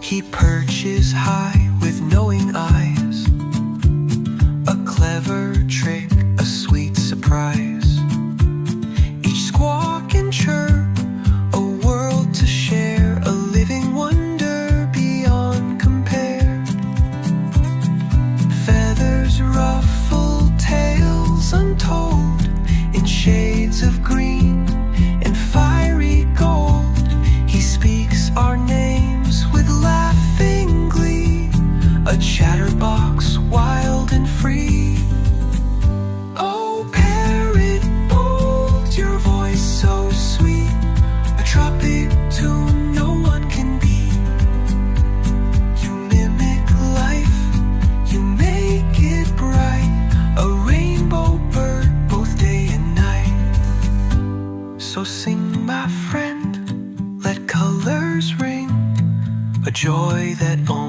He perches high with knowing eyes, a clever trick, a sweet surprise. Each squawk and chirp, a world to share, a living wonder beyond compare. Feathers ruffle, tales untold, in shades of green and fiery gold. He speaks our names with laughing glee, a chatterbox wild and free. Oh, parrot bold, your voice so sweet, a tropic tune no one can beat. You mimic life, you make it bright, a rainbow bird both day and night. So sing, my friend, let colors ring, a joy that only